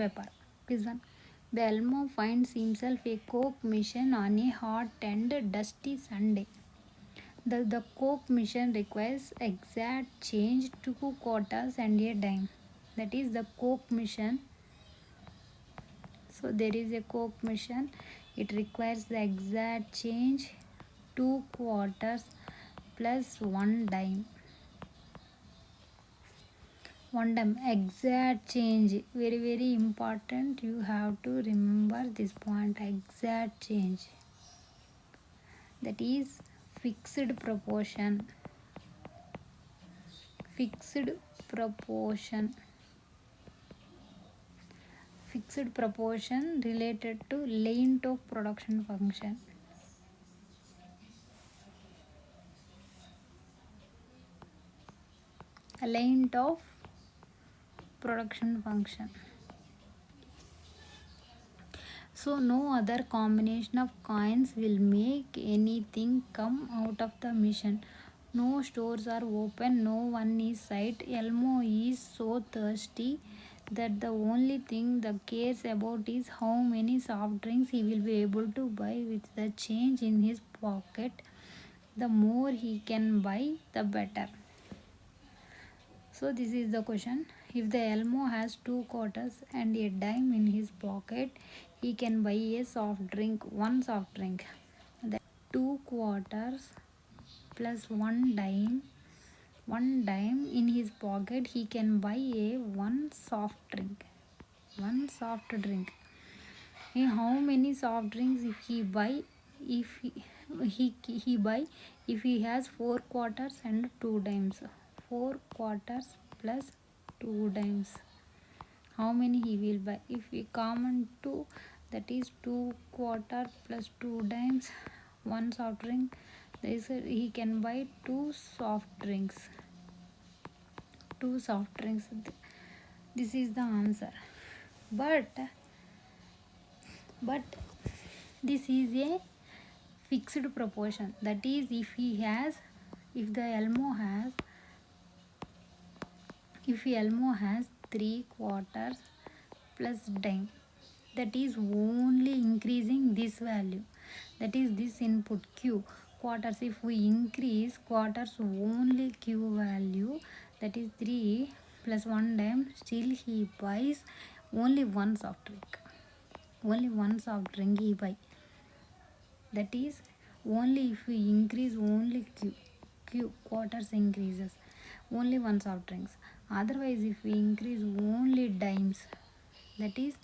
paper. This one. The Elmo finds himself a Coke mission on a hot and dusty Sunday. The Coke mission requires exact change, 2 quarters and a dime. That is the Coke mission. So there is a Coke mission. It requires the exact change, 2 quarters plus 1 dime. 1 dime, exact change, very important. You have to remember this point, exact change. That is fixed proportion. Fixed proportion. Fixed proportion related to length of production function. Length of production function. So no other combination of coins will make anything come out of the mission. No stores are open, no one is sight. Elmo is so thirsty that the only thing that cares about is how many soft drinks he will be able to buy with the change in his pocket. The more he can buy, the better. So this is the question. If the Elmo has 2 quarters and a dime in his pocket, he can buy a soft drink, one soft drink. That 2 quarters plus 1 dime in his pocket, he can buy a one soft drink. One soft drink. How many soft drinks if he buy? If he buy, if he has 4 quarters and 2 dimes. 4 quarters plus 2 dimes. How many he will buy? If we common 2, that is 2 quarters plus 2 dimes, one soft drink. He can buy 2 soft drinks. 2 soft drinks. This is the answer. But this is a fixed proportion. That is, if the Elmo has 3 quarters plus dime, that is only increasing this value. That is this input Q. Quarters, if we increase quarters only Q value, that is 3 plus 1 dime, still he buys only one soft drink. Only one soft drink he buy. That is only if we increase only Q quarters increases, only one soft drinks. Otherwise, if we increase only dimes, that is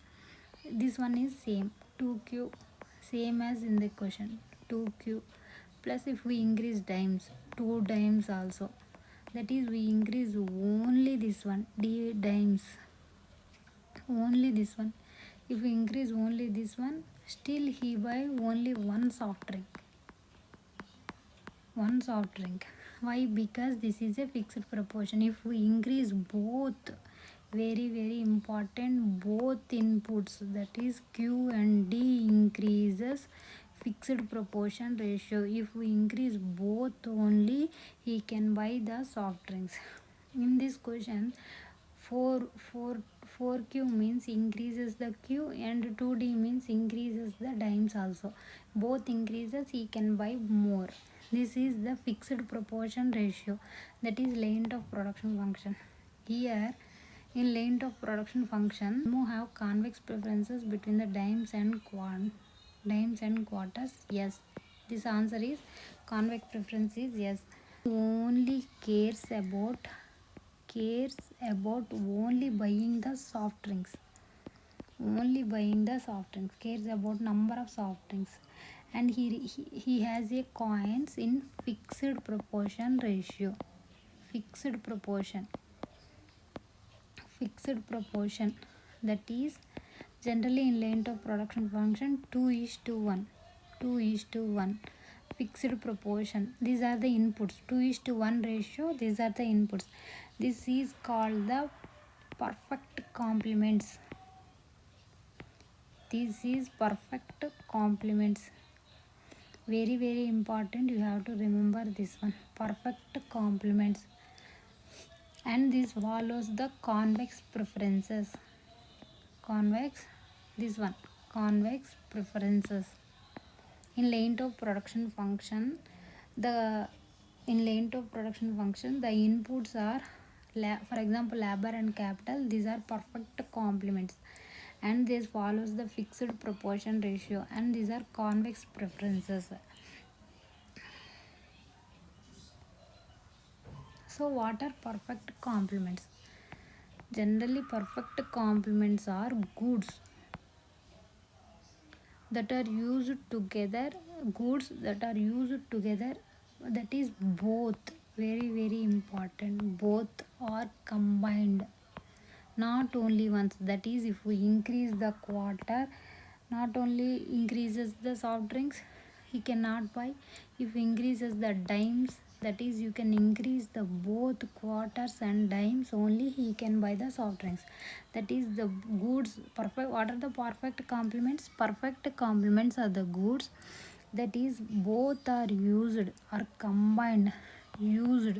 this one is same, 2Q, same as in the question, 2Q. Plus if we increase dimes, 2 dimes also, that is we increase only this one, dimes, only this one. If we increase only this one, still he buy only one soft drink. One soft drink. Why? Because this is a fixed proportion. If we increase both, very important, both inputs, that is Q and D increases, fixed proportion ratio. If we increase both only, he can buy the soft drinks. In this question, 4Q means increases the Q and 2D means increases the dimes also. Both increases, he can buy more. This is the fixed proportion ratio, that is length of production function. Here in length of production function, we have convex preferences between the dimes and quarters. Yes, this answer is convex preference is yes. Only cares about only buying the soft drinks. Only buying the soft drinks, cares about number of soft drinks. And he has a coins in fixed proportion ratio. Fixed proportion, that is generally in length of production function 2:1. 2:1 fixed proportion. These are the inputs, 2:1 ratio. These are the inputs. This is called the perfect complements. This is perfect complements. Very important. You have to remember this one, perfect complements. And this follows the convex preferences. convex, this one, convex preferences. In length of production function, the inputs are for example labor and capital. These are perfect complements and this follows the fixed proportion ratio, and these are convex preferences. So what are perfect complements? Generally perfect complements are goods that are used together, that is both, very important, both are combined, not only once. That is, if we increase the quarter, not only increases the soft drinks he cannot buy. If increases the dimes, that is, you can increase the both quarters and dimes, only he can buy the soft drinks. That is the goods perfect. What are the perfect complements? Perfect complements are the goods that is both are used or combined, used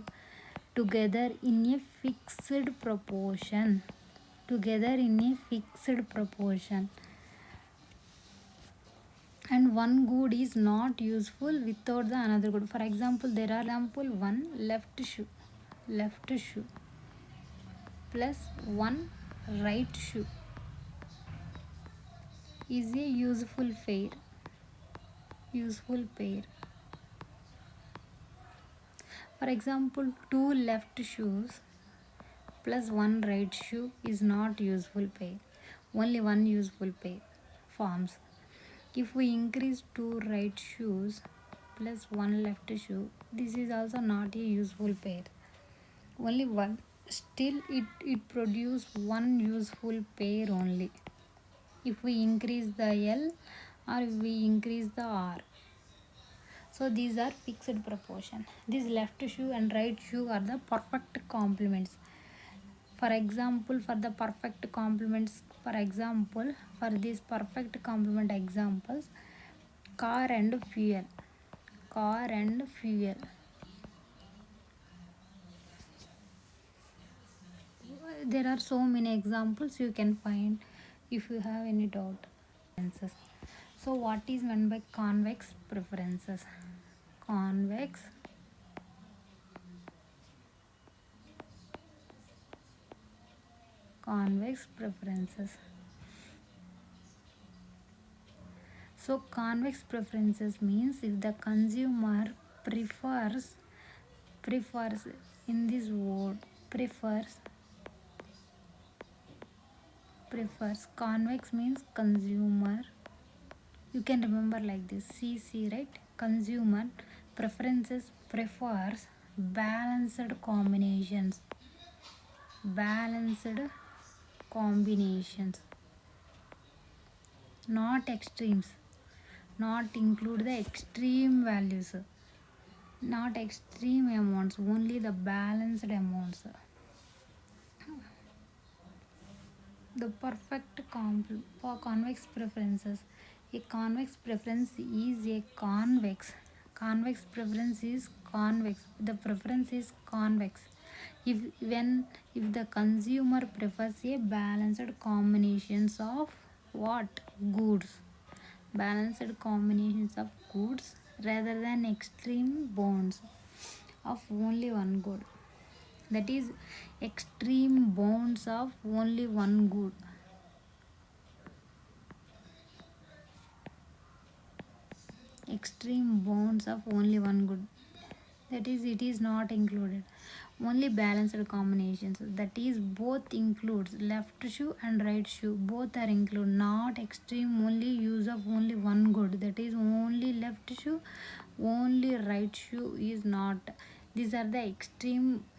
together in a fixed proportion, and one good is not useful without the another good. For example, there are one left shoe plus one right shoe is a useful pair. For example, two left shoes plus one right shoe is not useful pair. Only one useful pair forms. If we increase two right shoes plus one left shoe, this is also not a useful pair. Only one. Still it produces one useful pair only. If we increase the L or if we increase the R. So these are fixed proportion. These left shoe and right shoe are the perfect complements. For example, for the perfect complements, for these perfect complement examples, car and fuel. There are so many examples you can find if you have any doubt. So what is meant by convex preferences? Convex preferences. So convex preferences means if the consumer prefers in this word prefers, convex means consumer, you can remember like this, CC, right? Consumer preferences prefers balanced combinations, not extremes, not include the extreme values, not extreme amounts, only the balanced amounts. The perfect for convex preferences. A convex preference is a convex. Convex preference is convex. The preference is convex. If the consumer prefers a balanced combinations of what? Goods. Balanced combinations of goods rather than extreme bonds of only one good. That is extreme bonds of only one good. Extreme bonds of only one good. That is, it is not included. Only balanced combinations. That is, both includes left shoe and right shoe. Both are included. Not extreme only use of only one good. That is, only left shoe, only right shoe is not. These are the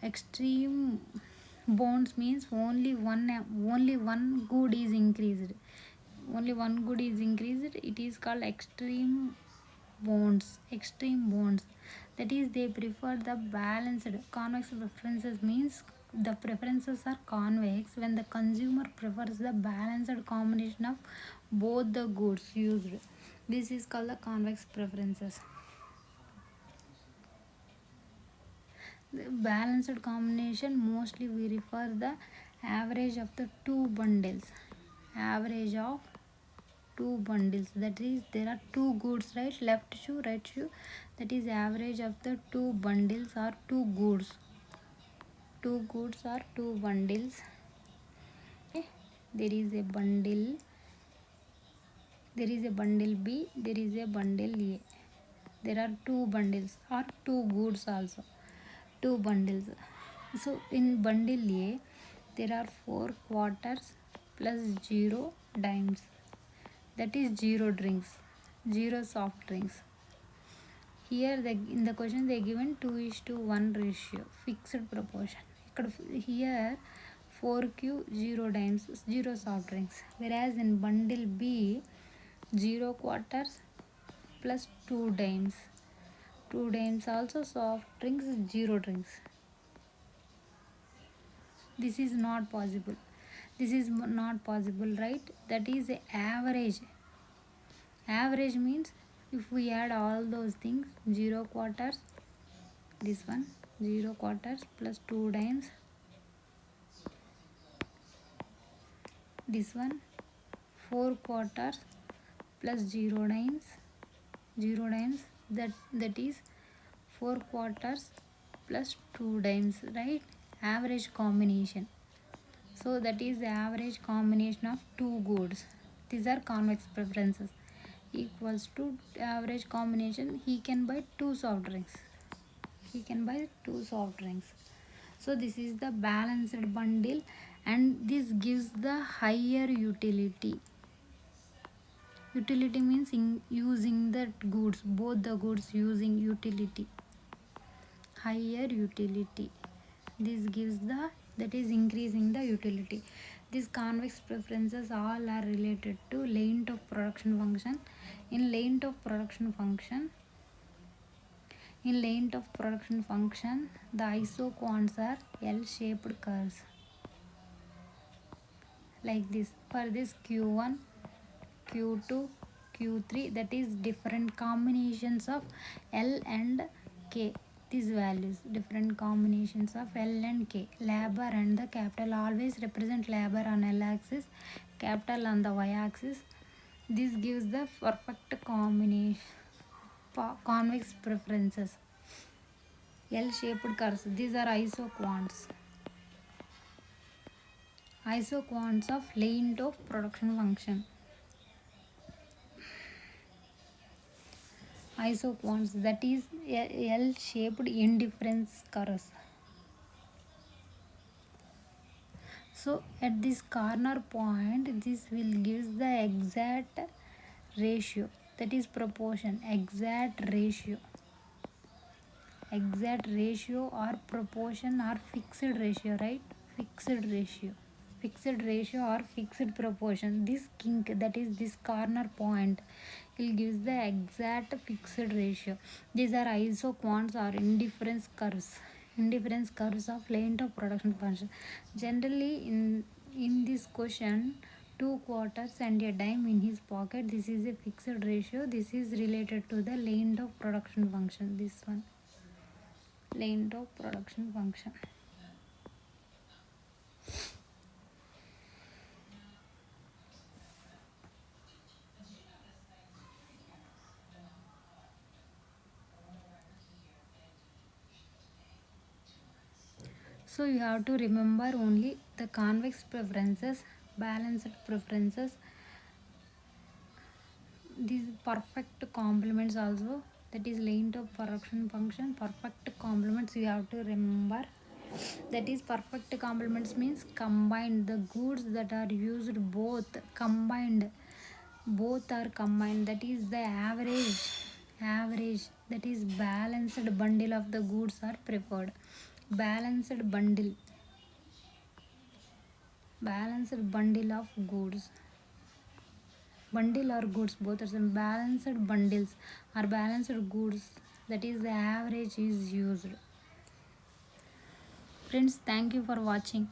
extreme bonds means only one good is increased. Only one good is increased. It is called extreme bonds. That is, they prefer the balanced. Convex preferences means the preferences are convex when the consumer prefers the balanced combination of both the goods used. This is called the convex preferences. The balanced combination, mostly we refer the average of the two bundles. average of two bundles. That is, there are two goods, right? Left shoe, right shoe. That is average of the two bundles or two goods. Two goods or two bundles. Okay. There is a bundle. There is a bundle B. There is a bundle A. There are two bundles or two goods also. Two bundles. So in bundle A, there are 4 quarters plus 0 dimes. That is 0 drinks, 0 soft drinks. Here in the question they given 2:1 ratio, fixed proportion. Here 4Q 0 dimes, 0 soft drinks. Whereas in bundle B, 0 quarters plus 2 dimes. 2 dimes also soft drinks, 0 drinks. This is not possible. This is not possible, right? That is average. Average means if we add all those things, 0 quarters, this one 0 quarters plus 2 dimes, this one 4 quarters plus 0 dimes, 0 dimes, that is 4 quarters plus 2 dimes, right? Average combination. So that is the average combination of two goods. These are convex preferences. Equals to average combination, he can buy two soft drinks. He can buy two soft drinks. So this is the balanced bundle, and this gives the higher utility. Utility means using the goods, both the goods using utility. Higher utility. This gives the, that is increasing the utility. These convex preferences all are related to length of production function. In length of production function, the isoquants are L-shaped curves. Like this. For this Q1, Q2, Q3, that is different combinations of L and K. These values, different combinations of L and K. Labor and the capital always represent labor on L axis, capital on the Y axis. This gives the perfect combination, convex preferences. L-shaped curves. These are isoquants. Isoquants of length of production function. Isoquants, that is L-shaped indifference curves. So at this corner point, this will give the exact ratio, that is proportion, exact ratio or proportion or fixed ratio, right? Fixed ratio or fixed proportion. This kink, that is this corner point, will give the exact fixed ratio. These are isoquants or indifference curves of length of production function. Generally in this question, 2 quarters and a dime in his pocket, this is a fixed ratio. This is related to the length of production function. This one, length of production function. So you have to remember only the convex preferences, balanced preferences, these perfect complements also, that is length of production function, perfect complements you have to remember. That is perfect complements means combined, the goods that are used both are combined. That is the average, that is balanced bundle of the goods are preferred. Balanced bundle of goods, bundle or goods, both are some balanced bundles or balanced goods, that is the average is used. Friends, thank you for watching.